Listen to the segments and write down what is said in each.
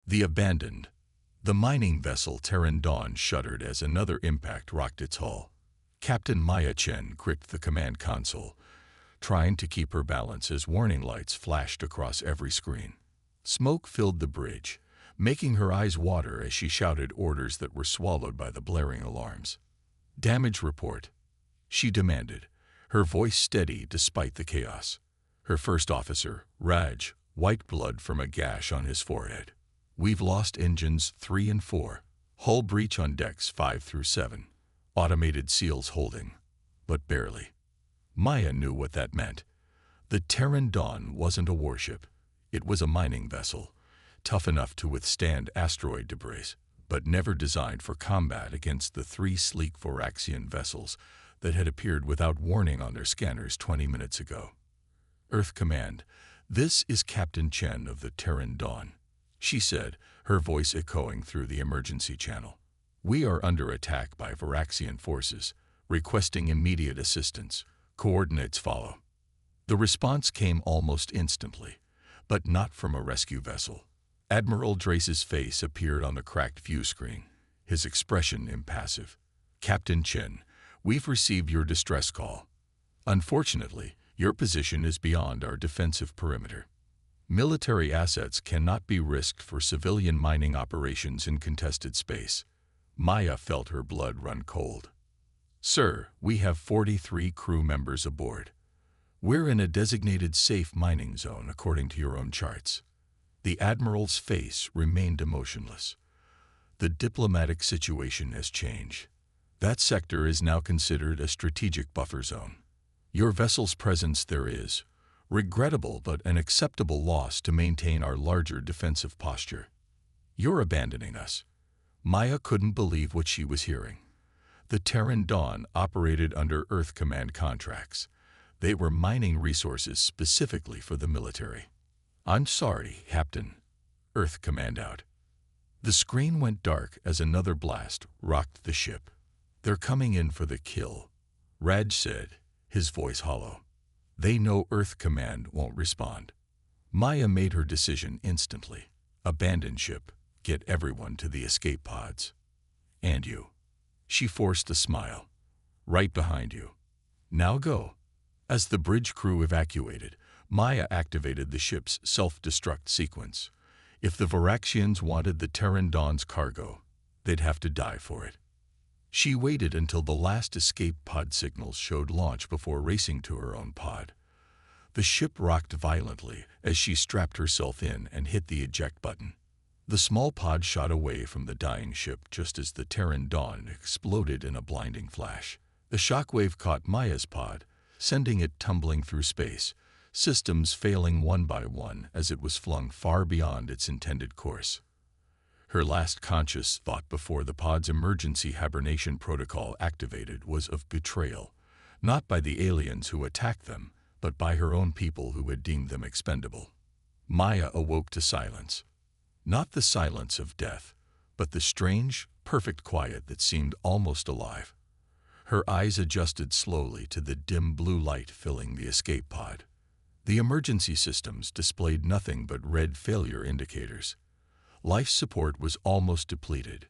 The abandoned. The mining vessel Terran Dawn shuddered as another impact rocked its hull. Captain Maya Chen gripped the command console, trying to keep her balance as warning lights flashed across every screen. Smoke filled the bridge, making her eyes water as she shouted orders that were swallowed by the blaring alarms. "Damage report," she demanded, her voice steady despite the chaos. Her first officer, Raj, wiped blood from a gash on his forehead. "We've lost engines 3 and 4. Hull breach on decks 5 through 7. Automated seals holding, but barely." Maya knew what that meant. The Terran Dawn wasn't a warship. It was a mining vessel, tough enough to withstand asteroid debris, but never designed for combat against the 3 sleek Voraxian vessels that had appeared without warning on their scanners 20 minutes ago. "Earth Command, this is Captain Chen of the Terran Dawn," she said, her voice echoing through the emergency channel. "We are under attack by Voraxian forces, requesting immediate assistance. Coordinates follow." The response came almost instantly, but not from a rescue vessel. Admiral Drace's face appeared on the cracked view screen, his expression impassive. "Captain Chen, we've received your distress call. Unfortunately, your position is beyond our defensive perimeter. Military assets cannot be risked for civilian mining operations in contested space." Maya felt her blood run cold. "Sir, we have 43 crew members aboard. We're in a designated safe mining zone according to your own charts." The Admiral's face remained emotionless. "The diplomatic situation has changed. That sector is now considered a strategic buffer zone. Your vessel's presence there is regrettable but an acceptable loss to maintain our larger defensive posture. You're abandoning us." Maya couldn't believe what she was hearing. The Terran Dawn operated under Earth Command contracts. They were mining resources specifically for the military. "I'm sorry, Captain," Earth Command out. The screen went dark as another blast rocked the ship. "They're coming in for the kill," Raj said, his voice hollow. "They know Earth Command won't respond." Maya made her decision instantly. "Abandon ship. Get everyone to the escape pods. And you." She forced a smile. "Right behind you. Now go." As the bridge crew evacuated, Maya activated the ship's self-destruct sequence. If the Voraxians wanted the Terran Dawn's cargo, they'd have to die for it. She waited until the last escape pod signals showed launch before racing to her own pod. The ship rocked violently as she strapped herself in and hit the eject button. The small pod shot away from the dying ship just as the Terran Dawn exploded in a blinding flash. The shockwave caught Maya's pod, sending it tumbling through space, systems failing one by one as it was flung far beyond its intended course. Her last conscious thought before the pod's emergency hibernation protocol activated was of betrayal, not by the aliens who attacked them, but by her own people who had deemed them expendable. Maya awoke to silence. Not the silence of death, but the strange, perfect quiet that seemed almost alive. Her eyes adjusted slowly to the dim blue light filling the escape pod. The emergency systems displayed nothing but red failure indicators. Life support was almost depleted.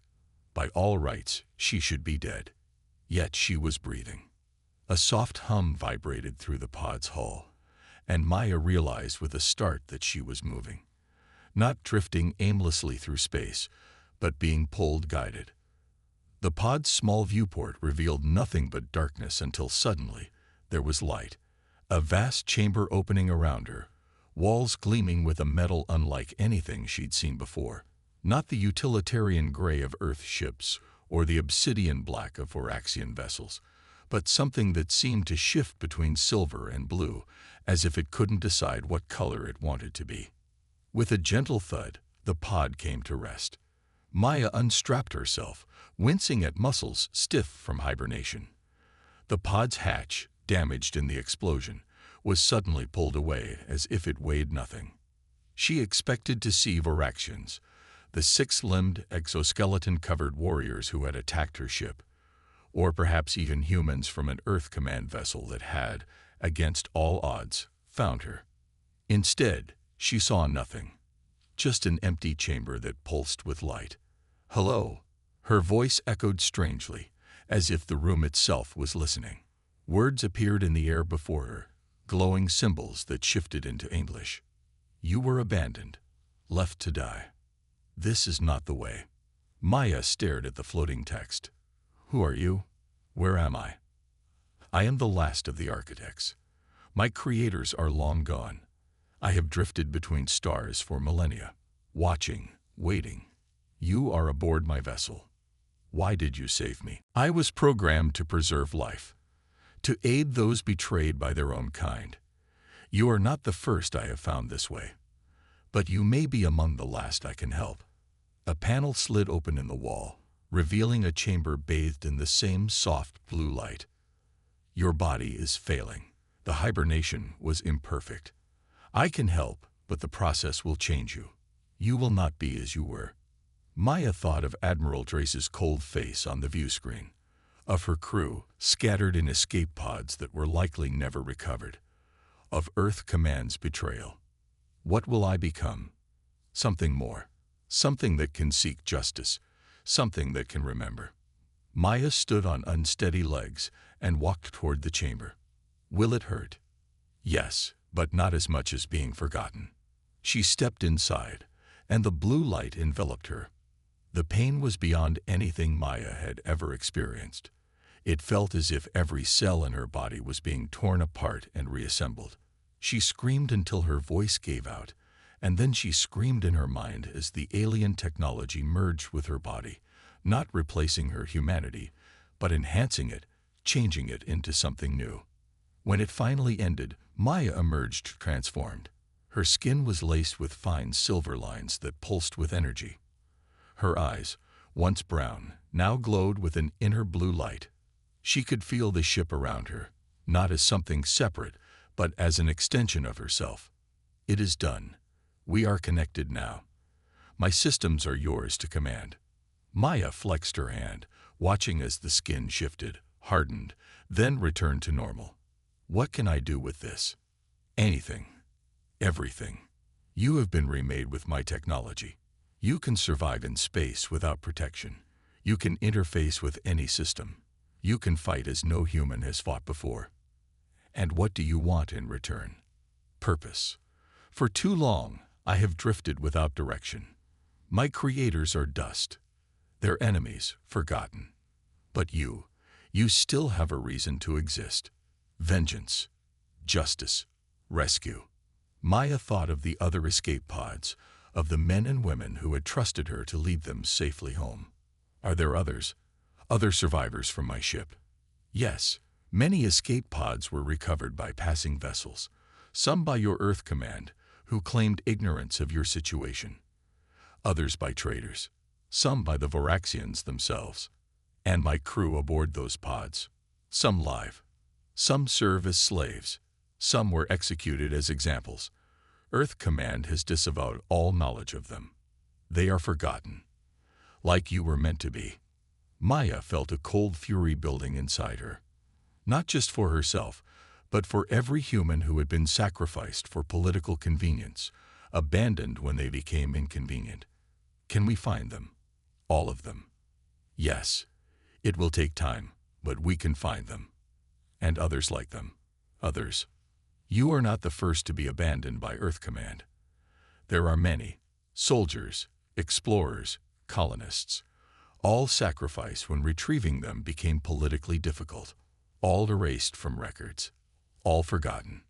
By all rights, she should be dead. Yet she was breathing. A soft hum vibrated through the pod's hull, and Maya realized with a start that she was moving. Not drifting aimlessly through space, but being pulled guided. The pod's small viewport revealed nothing but darkness until suddenly there was light. A vast chamber opening around her, walls gleaming with a metal unlike anything she'd seen before. Not the utilitarian gray of Earth ships or the obsidian black of Voraxian vessels, but something that seemed to shift between silver and blue, as if it couldn't decide what color it wanted to be. With a gentle thud, the pod came to rest. Maya unstrapped herself, wincing at muscles stiff from hibernation. The pod's hatch, damaged in the explosion, was suddenly pulled away as if it weighed nothing. She expected to see Voraxians, the 6-limbed, exoskeleton-covered warriors who had attacked her ship, or perhaps even humans from an Earth Command vessel that had, against all odds, found her. Instead, she saw nothing. just an empty chamber that pulsed with light. "Hello." Her voice echoed strangely, as if the room itself was listening. Words appeared in the air before her, glowing symbols that shifted into English. "You were abandoned, left to die. This is not the way." Maya stared at the floating text. "Who are you? Where am I?" "I am the last of the architects. My creators are long gone. I have drifted between stars for millennia, watching, waiting. You are aboard my vessel. Why did you save me?" "I was programmed to preserve life, to aid those betrayed by their own kind. You are not the first I have found this way, but you may be among the last I can help." A panel slid open in the wall, revealing a chamber bathed in the same soft blue light. "Your body is failing. The hibernation was imperfect. I can help, but the process will change you. You will not be as you were." Maya thought of Admiral Drace's cold face on the view screen, of her crew scattered in escape pods that were likely never recovered, of Earth Command's betrayal. What will I become? Something more, something that can seek justice, something that can remember. Maya stood on unsteady legs and walked toward the chamber. Will it hurt? Yes, but not as much as being forgotten. She stepped inside, and the blue light enveloped her. The pain was beyond anything Maya had ever experienced. It felt as if every cell in her body was being torn apart and reassembled. She screamed until her voice gave out, and then she screamed in her mind as the alien technology merged with her body, not replacing her humanity, but enhancing it, changing it into something new. When it finally ended, Maya emerged transformed. Her skin was laced with fine silver lines that pulsed with energy. Her eyes, once brown, now glowed with an inner blue light. She could feel the ship around her, not as something separate, but as an extension of herself. "It is done. We are connected now. My systems are yours to command." Maya flexed her hand, watching as the skin shifted, hardened, then returned to normal. "What can I do with this?" "Anything. Everything. You have been remade with my technology. You can survive in space without protection. You can interface with any system. You can fight as no human has fought before. And what do you want in return?" "Purpose. For too long, I have drifted without direction. My creators are dust. Their enemies, forgotten. But you still have a reason to exist. Vengeance, justice, rescue." Maya thought of the other escape pods, of the men and women who had trusted her to lead them safely home. "Are there others? Other survivors from my ship?" "Yes. Many escape pods were recovered by passing vessels, some by your Earth Command, who claimed ignorance of your situation. Others by traders, some by the Voraxians themselves, and my crew aboard those pods. Some live. Some serve as slaves. Some were executed as examples. Earth Command has disavowed all knowledge of them. They are forgotten. Like you were meant to be." Maya felt a cold fury building inside her. Not just for herself, but for every human who had been sacrificed for political convenience, abandoned when they became inconvenient. "Can we find them? All of them?" "Yes. It will take time, but we can find them. And others like them. Others. You are not the first to be abandoned by Earth Command. There are many, soldiers, explorers, colonists, all sacrificed when retrieving them became politically difficult, all erased from records, all forgotten."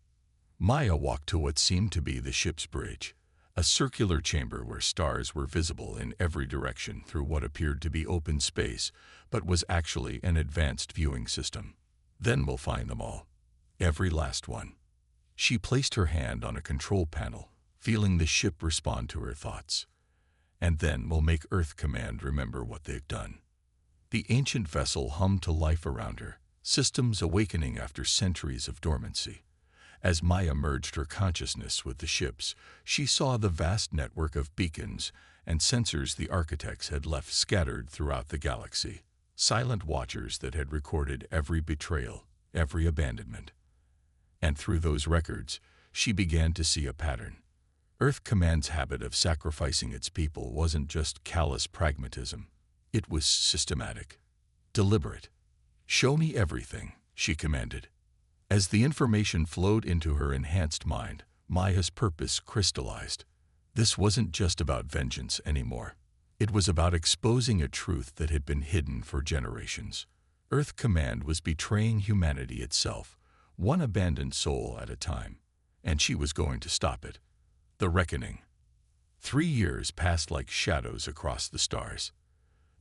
Maya walked to what seemed to be the ship's bridge, a circular chamber where stars were visible in every direction through what appeared to be open space, but was actually an advanced viewing system. "Then we'll find them all. Every last one." She placed her hand on a control panel, feeling the ship respond to her thoughts. "And then we'll make Earth Command remember what they've done." The ancient vessel hummed to life around her, systems awakening after centuries of dormancy. As Maya merged her consciousness with the ship's, she saw the vast network of beacons and sensors the architects had left scattered throughout the galaxy, silent watchers that had recorded every betrayal, every abandonment. And through those records, she began to see a pattern. Earth Command's habit of sacrificing its people wasn't just callous pragmatism. It was systematic, deliberate. "Show me everything," she commanded. As the information flowed into her enhanced mind, Maya's purpose crystallized. This wasn't just about vengeance anymore. It was about exposing a truth that had been hidden for generations. Earth Command was betraying humanity itself, one abandoned soul at a time, and she was going to stop it. The reckoning. 3 years passed like shadows across the stars.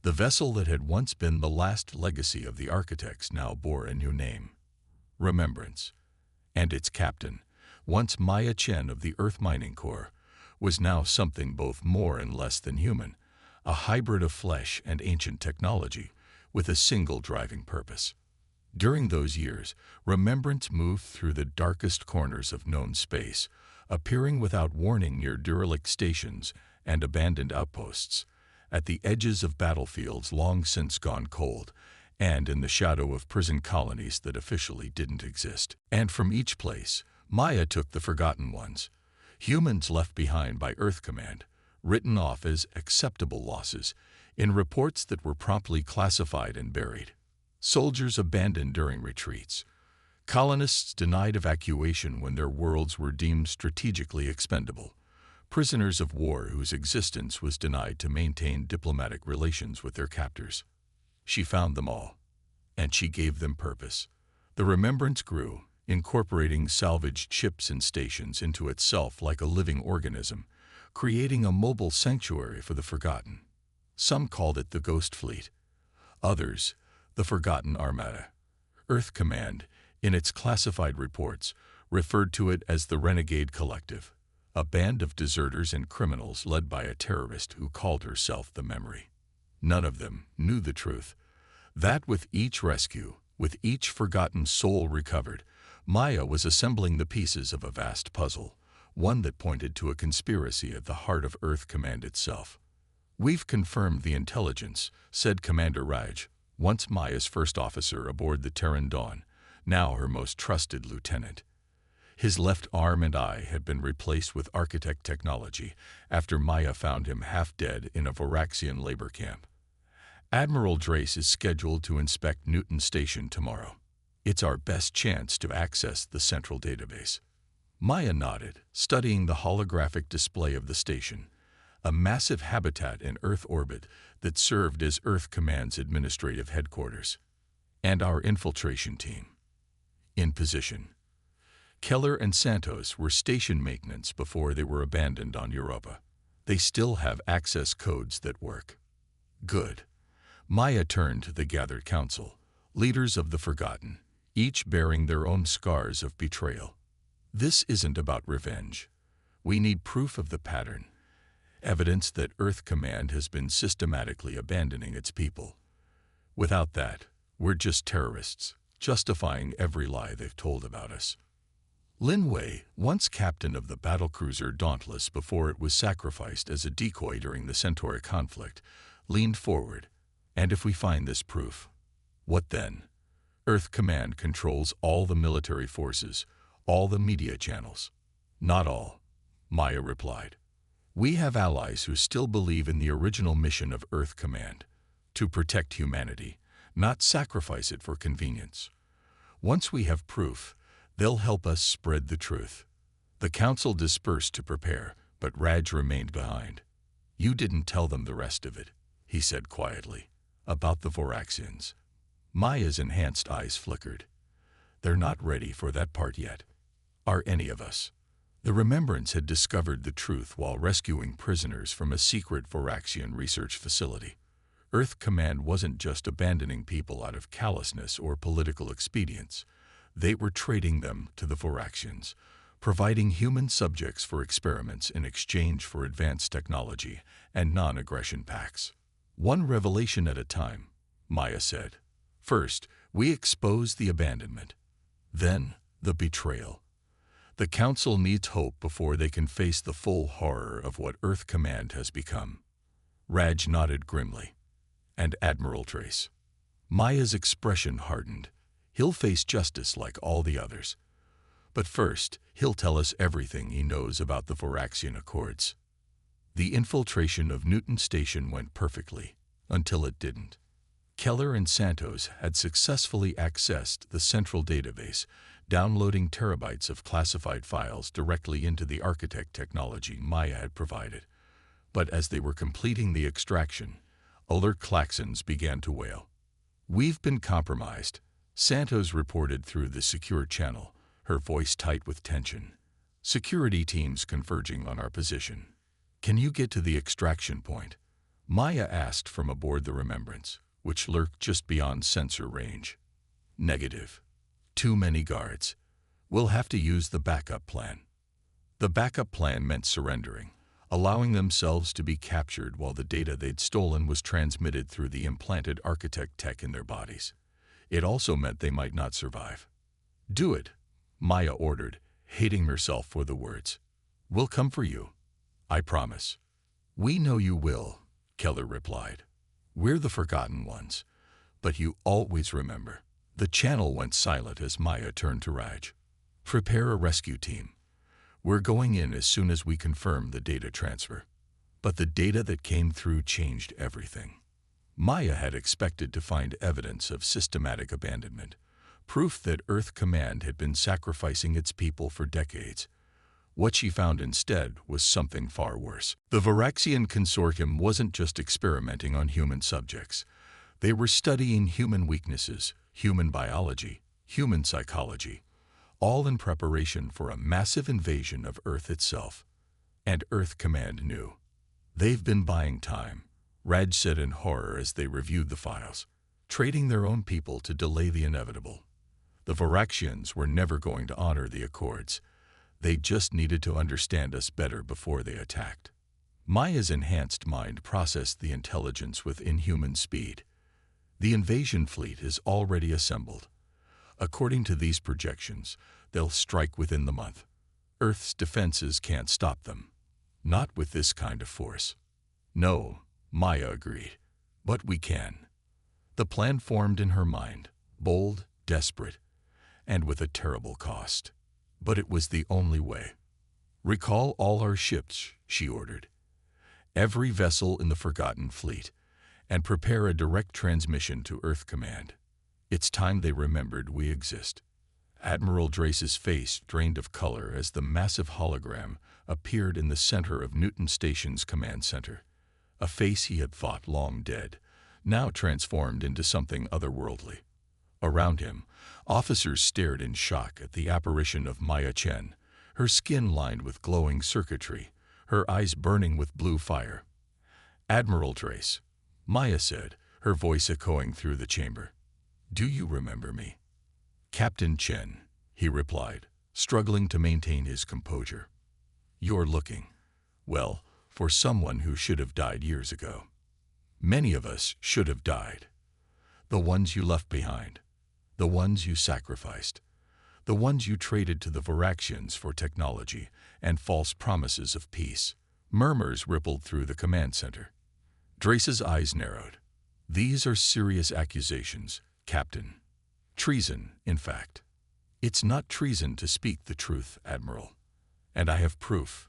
The vessel that had once been the last legacy of the architects now bore a new name: Remembrance. And its captain, once Maya Chen of the Earth Mining Corps, was now something both more and less than human, a hybrid of flesh and ancient technology, with a single driving purpose. During those years, Remembrance moved through the darkest corners of known space, appearing without warning near derelict stations and abandoned outposts, at the edges of battlefields long since gone cold, and in the shadow of prison colonies that officially didn't exist. And from each place, Maya took the forgotten ones, humans left behind by Earth Command, written off as acceptable losses, in reports that were promptly classified and buried. Soldiers abandoned during retreats. Colonists denied evacuation when their worlds were deemed strategically expendable. Prisoners of war whose existence was denied to maintain diplomatic relations with their captors. She found them all, and she gave them purpose. The Remembrance grew, incorporating salvaged ships and stations into itself like a living organism, creating a mobile sanctuary for the forgotten. Some called it the Ghost Fleet. Others, the Forgotten Armada. Earth Command, in its classified reports, referred to it as the Renegade Collective, a band of deserters and criminals led by a terrorist who called herself the Memory. None of them knew the truth, that with each rescue, with each forgotten soul recovered, Maya was assembling the pieces of a vast puzzle, one that pointed to a conspiracy at the heart of Earth Command itself. "We've confirmed the intelligence," said Commander Raj, once Maya's first officer aboard the Terran Dawn, now her most trusted lieutenant. His left arm and eye had been replaced with architect technology after Maya found him half dead in a Voraxian labor camp. "Admiral Drace is scheduled to inspect Newton Station tomorrow. It's our best chance to access the central database." Maya nodded, studying the holographic display of the station, a massive habitat in Earth orbit that served as Earth Command's administrative headquarters. "And our infiltration team. In position." Keller and Santos were station maintenance before they were abandoned on Europa. "They still have access codes that work." "Good." Maya turned to the gathered council, leaders of the forgotten, each bearing their own scars of betrayal. "This isn't about revenge. We need proof of the pattern, evidence that Earth Command has been systematically abandoning its people. Without that, we're just terrorists, justifying every lie they've told about us." Lin Wei, once captain of the battlecruiser Dauntless before it was sacrificed as a decoy during the Centauri conflict, leaned forward. "And if we find this proof, what then?" "Earth Command controls all the military forces, all the media channels." "Not all," Maya replied. "We have allies who still believe in the original mission of Earth Command, to protect humanity, not sacrifice it for convenience. Once we have proof, they'll help us spread the truth." The council dispersed to prepare, but Raj remained behind. "You didn't tell them the rest of it," he said quietly, "about the Voraxians." Maya's enhanced eyes flickered. "They're not ready for that part yet. Are any of us?" The Remembrance had discovered the truth while rescuing prisoners from a secret Voraxian research facility. Earth Command wasn't just abandoning people out of callousness or political expedience. They were trading them to the Voraxians, providing human subjects for experiments in exchange for advanced technology and non-aggression pacts. "One revelation at a time," Maya said. "First, we expose the abandonment. Then, the betrayal. The Council needs hope before they can face the full horror of what Earth Command has become." Raj nodded grimly. "And Admiral Drace?" Maya's expression hardened. "He'll face justice like all the others. But first, he'll tell us everything he knows about the Varaxian Accords. The infiltration of Newton Station went perfectly, until it didn't. Keller and Santos had successfully accessed the central database, downloading terabytes of classified files directly into the architect technology Maya had provided. But as they were completing the extraction, alert klaxons began to wail. "We've been compromised," Santos reported through the secure channel, her voice tight with tension. "Security teams converging on our position. Can you get to the extraction point?" Maya asked from aboard the Remembrance, which lurked just beyond sensor range. "Negative. Too many guards. We'll have to use the backup plan." The backup plan meant surrendering, allowing themselves to be captured while the data they'd stolen was transmitted through the implanted architect tech in their bodies. It also meant they might not survive. "Do it," Maya ordered, hating herself for the words. "We'll come for you. I promise." "We know you will," Keller replied. "We're the forgotten ones, but you always remember." The channel went silent as Maya turned to Raj. "Prepare a rescue team. We're going in as soon as we confirm the data transfer." But the data that came through changed everything. Maya had expected to find evidence of systematic abandonment, proof that Earth Command had been sacrificing its people for decades. What she found instead was something far worse. The Varaxian Consortium wasn't just experimenting on human subjects. They were studying human weaknesses, human biology, human psychology, all in preparation for a massive invasion of Earth itself. And Earth Command knew. "They've been buying time," Raj said in horror as they reviewed the files, "trading their own people to delay the inevitable." The Varaxians were never going to honor the Accords. They just needed to understand us better before they attacked. Maya's enhanced mind processed the intelligence with inhuman speed. The invasion fleet is already assembled. According to these projections, they'll strike within the month. Earth's defenses can't stop them. Not with this kind of force. "No," Maya agreed. "But we can." The plan formed in her mind, bold, desperate, and with a terrible cost. But it was the only way. "Recall all our ships," she ordered. "Every vessel in the Forgotten Fleet, and prepare a direct transmission to Earth Command. It's time they remembered we exist." Admiral Drace's face drained of color as the massive hologram appeared in the center of Newton Station's command center. A face he had thought long dead, now transformed into something otherworldly. Around him, officers stared in shock at the apparition of Maya Chen, her skin lined with glowing circuitry, her eyes burning with blue fire. "Admiral Drace," Maya said, her voice echoing through the chamber. "Do you remember me?" "Captain Chen," he replied, struggling to maintain his composure. "You're looking, well, for someone who should have died years ago. Many of us should have died. The ones you left behind. The ones you sacrificed. The ones you traded to the Varaxians for technology and false promises of peace." Murmurs rippled through the command center. Drace's eyes narrowed. "These are serious accusations, Captain. Treason, in fact." "It's not treason to speak the truth, Admiral. And I have proof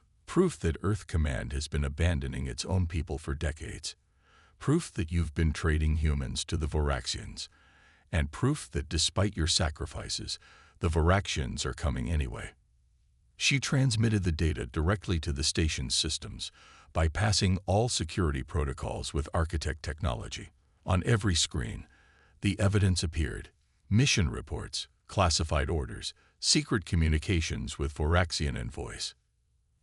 that Earth Command has been abandoning its own people for decades. Proof that you've been trading humans to the Varaxians. And proof that despite your sacrifices, the Varaxians are coming anyway." She transmitted the data directly to the station's systems, bypassing all security protocols with architect technology. On every screen, the evidence appeared: mission reports, classified orders, secret communications with Varaxian envoys.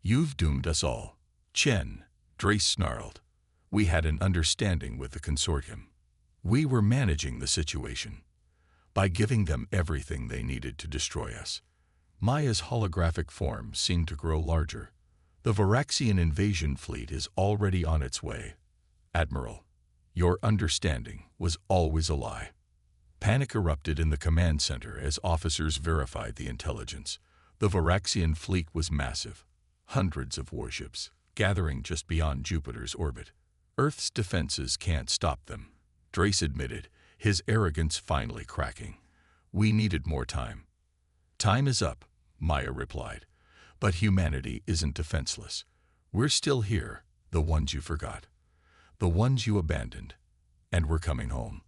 "You've doomed us all, Chen," Drace snarled. "We had an understanding with the consortium. We were managing the situation by giving them everything they needed to destroy us." Maya's holographic form seemed to grow larger. "The Varaxian invasion fleet is already on its way. Admiral, your understanding was always a lie." Panic erupted in the command center as officers verified the intelligence. The Varaxian fleet was massive. Hundreds of warships, gathering just beyond Jupiter's orbit. "Earth's defenses can't stop them," Drace admitted, his arrogance finally cracking. "We needed more time." "Time is up," Maya replied. But humanity isn't defenseless. We're still here, the ones you forgot, the ones you abandoned, and we're coming home.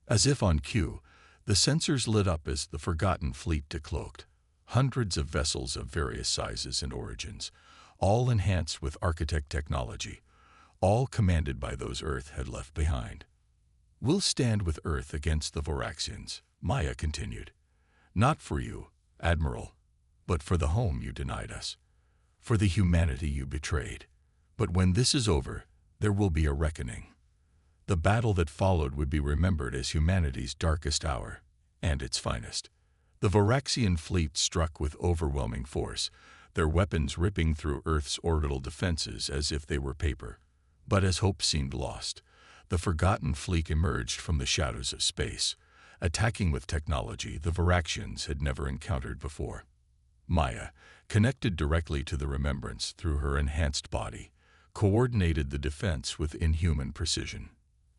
As if on cue, the sensors lit up as the forgotten fleet decloaked. Hundreds of vessels of various sizes and origins, all enhanced with architect technology, all commanded by those Earth had left behind. We'll stand with Earth against the Voraxians, Maya continued. Not for you, Admiral, but for the home you denied us, for the humanity you betrayed. But when this is over, there will be a reckoning. The battle that followed would be remembered as humanity's darkest hour, and its finest. The Voraxian fleet struck with overwhelming force, their weapons ripping through Earth's orbital defenses as if they were paper. But as hope seemed lost, the forgotten fleet emerged from the shadows of space, attacking with technology the Voraxians had never encountered before. Maya, connected directly to the remembrance through her enhanced body, coordinated the defense with inhuman precision.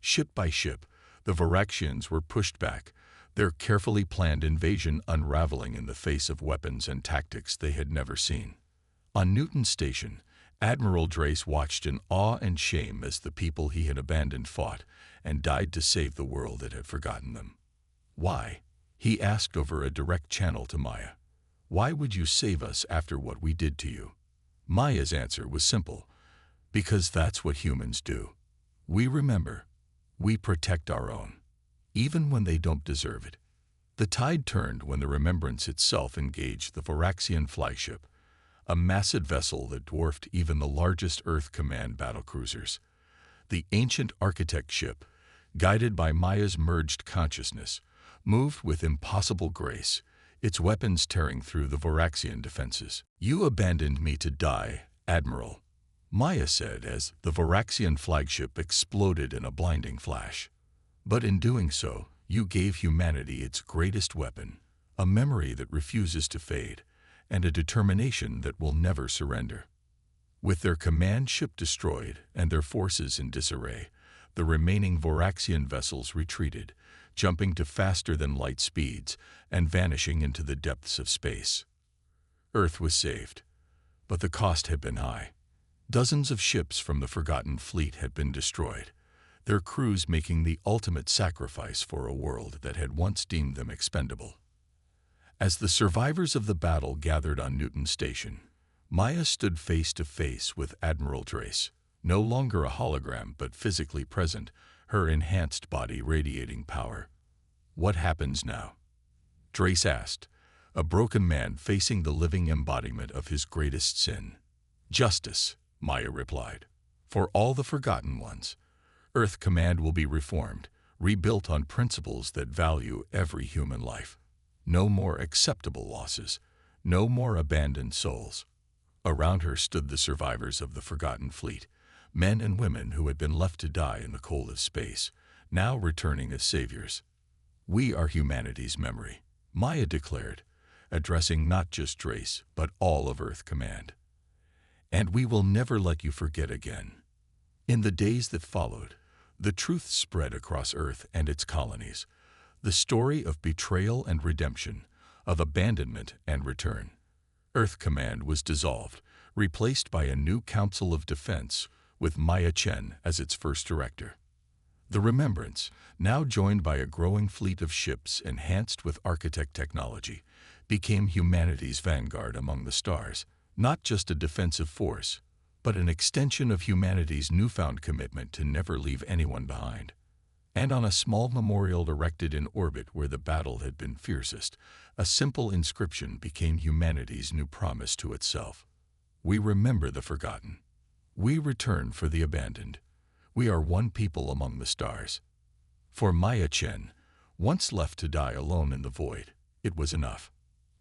Ship by ship, the Voraxians were pushed back, their carefully planned invasion unraveling in the face of weapons and tactics they had never seen. On Newton Station, Admiral Drace watched in awe and shame as the people he had abandoned fought and died to save the world that had forgotten them. Why? He asked over a direct channel to Maya. Why would you save us after what we did to you? Maya's answer was simple. Because that's what humans do. We remember. We protect our own, even when they don't deserve it. The tide turned when the remembrance itself engaged the Voraxian flagship, a massive vessel that dwarfed even the largest Earth Command battlecruisers. The ancient architect ship, guided by Maya's merged consciousness, moved with impossible grace, its weapons tearing through the Voraxian defenses. You abandoned me to die, Admiral, Maya said as the Voraxian flagship exploded in a blinding flash. But in doing so, you gave humanity its greatest weapon, a memory that refuses to fade, and a determination that will never surrender. With their command ship destroyed and their forces in disarray, the remaining Voraxian vessels retreated, jumping to faster-than-light speeds and vanishing into the depths of space. Earth was saved, but the cost had been high. Dozens of ships from the forgotten fleet had been destroyed, their crews making the ultimate sacrifice for a world that had once deemed them expendable. As the survivors of the battle gathered on Newton Station, Maya stood face to face with Admiral Drace, no longer a hologram but physically present, her enhanced body radiating power. What happens now? Drace asked, a broken man facing the living embodiment of his greatest sin. Justice, Maya replied. For all the forgotten ones, Earth Command will be reformed, rebuilt on principles that value every human life. No more acceptable losses, no more abandoned souls. Around her stood the survivors of the forgotten fleet, men and women who had been left to die in the cold of space, now returning as saviors. We are humanity's memory, Maya declared, addressing not just Drace, but all of Earth Command. And we will never let you forget again. In the days that followed, the truth spread across Earth and its colonies, the story of betrayal and redemption, of abandonment and return. Earth Command was dissolved, replaced by a new Council of Defense, with Maya Chen as its first director. The Remembrance, now joined by a growing fleet of ships enhanced with architect technology, became humanity's vanguard among the stars, not just a defensive force, but an extension of humanity's newfound commitment to never leave anyone behind. And on a small memorial erected in orbit where the battle had been fiercest, a simple inscription became humanity's new promise to itself. We remember the forgotten. We return for the abandoned. We are one people among the stars. For Maya Chen, once left to die alone in the void, it was enough.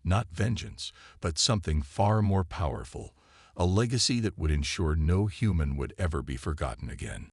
Not vengeance, but something far more powerful, a legacy that would ensure no human would ever be forgotten again.